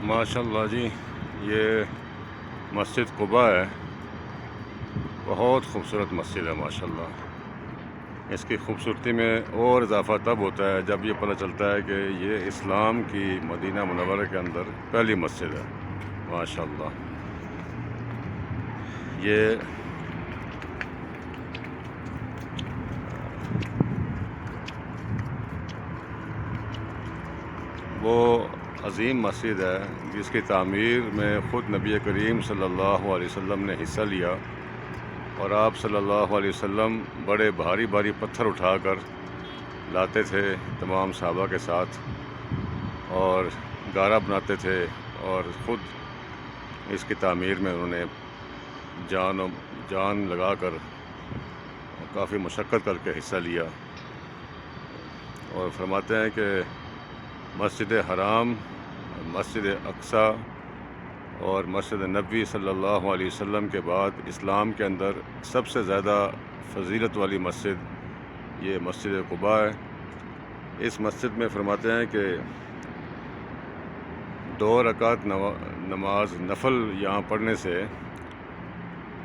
ماشاء اللہ جی، یہ مسجد قباء ہے، بہت خوبصورت مسجد ہے ماشاء اللہ۔ اس کی خوبصورتی میں اور اضافہ تب ہوتا ہے جب یہ پتہ چلتا ہے کہ یہ اسلام کی مدینہ منورہ کے اندر پہلی مسجد ہے ماشاء اللہ۔ یہ وہ عظیم مسجد ہے جس کی تعمیر میں خود نبی کریم صلی اللہ علیہ وسلم نے حصہ لیا، اور آپ صلی اللہ علیہ وسلم بڑے بھاری بھاری پتھر اٹھا کر لاتے تھے تمام صحابہ کے ساتھ، اور گارا بناتے تھے، اور خود اس کی تعمیر میں انہوں نے جان لگا کر کافی مشقت کر کے حصہ لیا۔ اور فرماتے ہیں کہ مسجد حرام، مسجد اقصیٰ اور مسجد نبوی صلی اللہ علیہ وسلم کے بعد اسلام کے اندر سب سے زیادہ فضیلت والی مسجد یہ مسجد قباء ہے۔ اس مسجد میں فرماتے ہیں کہ 2 رکعت نماز نفل یہاں پڑھنے سے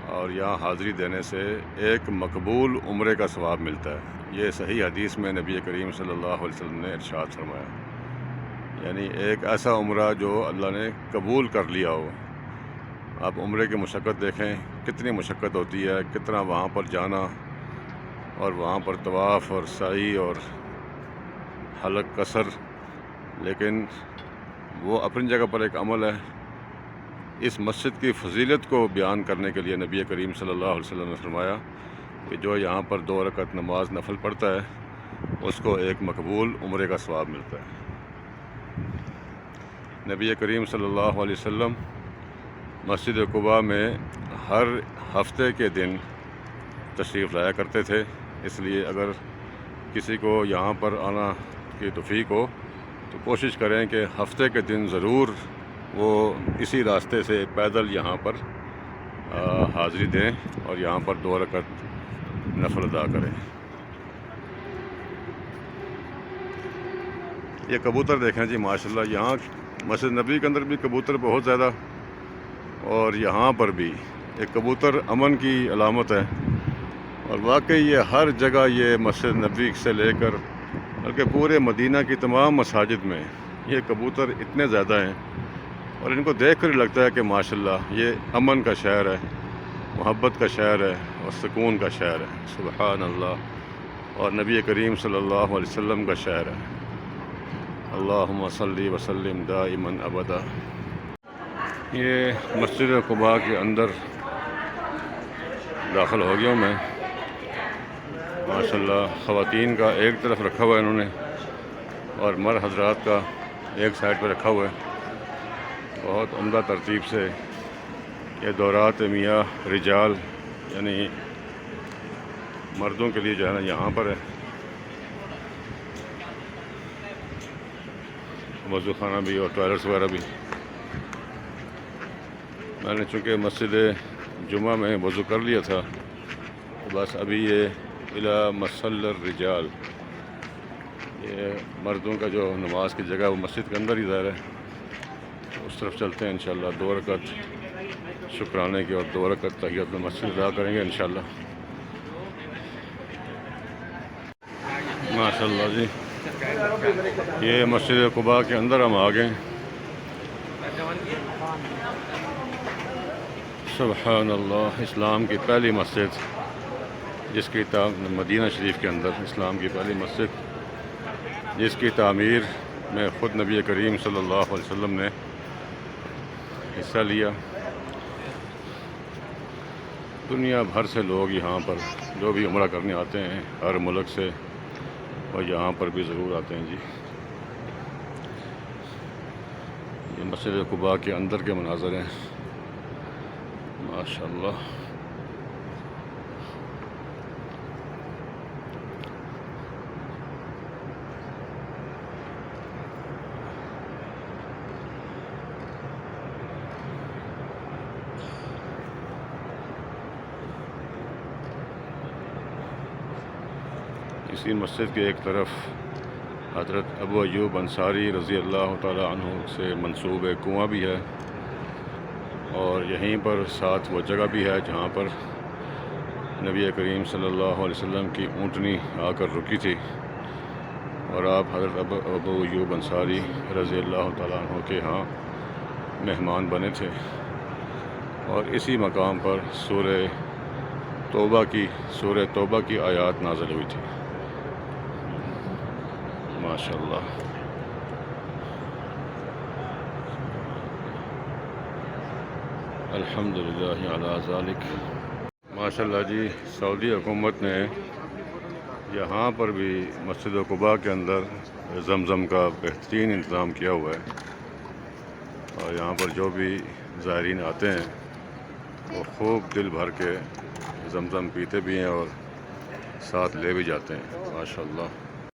اور یہاں حاضری دینے سے ایک مقبول عمرے کا ثواب ملتا ہے۔ یہ صحیح حدیث میں نبی کریم صلی اللہ علیہ وسلم نے ارشاد فرمایا، یعنی ایک ایسا عمرہ جو اللہ نے قبول کر لیا ہو۔ آپ عمرے کی مشقت دیکھیں، کتنی مشقت ہوتی ہے، کتنا وہاں پر جانا اور وہاں پر طواف اور سعی اور حلق قصر، لیکن وہ اپنی جگہ پر ایک عمل ہے۔ اس مسجد کی فضیلت کو بیان کرنے کے لیے نبی کریم صلی اللہ علیہ وسلم نے فرمایا کہ جو یہاں پر 2 رکعت نماز نفل پڑھتا ہے اس کو ایک مقبول عمرے کا ثواب ملتا ہے۔ نبی کریم صلی اللہ علیہ وسلم مسجد قباء میں ہر ہفتے کے دن تشریف لایا کرتے تھے، اس لیے اگر کسی کو یہاں پر آنا کی توفیق ہو تو کوشش کریں کہ ہفتے کے دن ضرور وہ اسی راستے سے پیدل یہاں پر حاضری دیں اور یہاں پر 2 رکعت نفل ادا کریں۔ یہ کبوتر دیکھیں جی ماشاءاللہ، یہاں مسجد نبوی کے اندر بھی کبوتر بہت زیادہ، اور یہاں پر بھی ایک کبوتر امن کی علامت ہے، اور واقعی یہ ہر جگہ یہ مسجد نبوی سے لے کر بلکہ پورے مدینہ کی تمام مساجد میں یہ کبوتر اتنے زیادہ ہیں، اور ان کو دیکھ کر لگتا ہے کہ ماشاءاللہ یہ امن کا شہر ہے، محبت کا شہر ہے اور سکون کا شہر ہے، سبحان اللہ، اور نبی کریم صلی اللہ علیہ وسلم کا شہر ہے۔ اللہم صلی وسلم دائما ابدا۔ یہ مسجد قباء کے اندر داخل ہو گیا ہوں میں ماشاءاللہ۔ خواتین کا ایک طرف رکھا ہوا ہے انہوں نے، اور مرد حضرات کا ایک سائڈ پہ رکھا ہوا ہے۔ بہت عمدہ ترتیب سے یہ دورات میاہ رجال یعنی مردوں کے لیے جو ہے نا یہاں پر ہے، وضو خانہ بھی اور ٹوائلٹس وغیرہ بھی۔ میں نے چونکہ مسجد جمعہ میں وضو کر لیا تھا، تو بس ابھی یہ الی مصلی الرجال، یہ مردوں کا جو نماز کی جگہ وہ مسجد کے اندر ہی ظاہر ہے، اس طرف چلتے ہیں انشاءاللہ۔ 2 رکعت شکرانے کی اور 2 رکعت تحیت المسجد ادا کریں گے انشاءاللہ۔ ماشاءاللہ جی، یہ مسجد قباء کے اندر ہم آ گئے۔ سبحان اللہ، اسلام کی پہلی مسجد جس کی مدینہ شریف کے اندر اسلام کی پہلی مسجد جس کی تعمیر میں خود نبی کریم صلی اللہ علیہ وسلم نے حصہ لیا۔ دنیا بھر سے لوگ یہاں پر جو بھی عمرہ کرنے آتے ہیں ہر ملک سے، اور یہاں پر بھی ضرور آتے ہیں جی۔ یہ مسجد قباء کے اندر کے مناظر ہیں ماشاءاللہ۔ اسی مسجد کے ایک طرف حضرت ابو ایوب انصاری رضی اللہ تعالی عنہ سے منسوب ایک کنواں بھی ہے، اور یہیں پر ساتھ وہ جگہ بھی ہے جہاں پر نبی کریم صلی اللہ علیہ وسلم کی اونٹنی آ کر رکی تھی، اور آپ حضرت ابو ایوب انصاری رضی اللہ تعالیٰ عنہ کے ہاں مہمان بنے تھے، اور اسی مقام پر سورہ توبہ کی آیات نازل ہوئی تھی۔ ماشاءاللہ۔ الحمدللہ علی ذالک۔ ماشاءاللہ جی، سعودی حکومت نے یہاں پر بھی مسجد قباء کے اندر زمزم کا بہترین انتظام کیا ہوا ہے، اور یہاں پر جو بھی زائرین آتے ہیں وہ خوب دل بھر کے زمزم پیتے بھی ہیں اور ساتھ لے بھی جاتے ہیں۔ ماشاءاللہ۔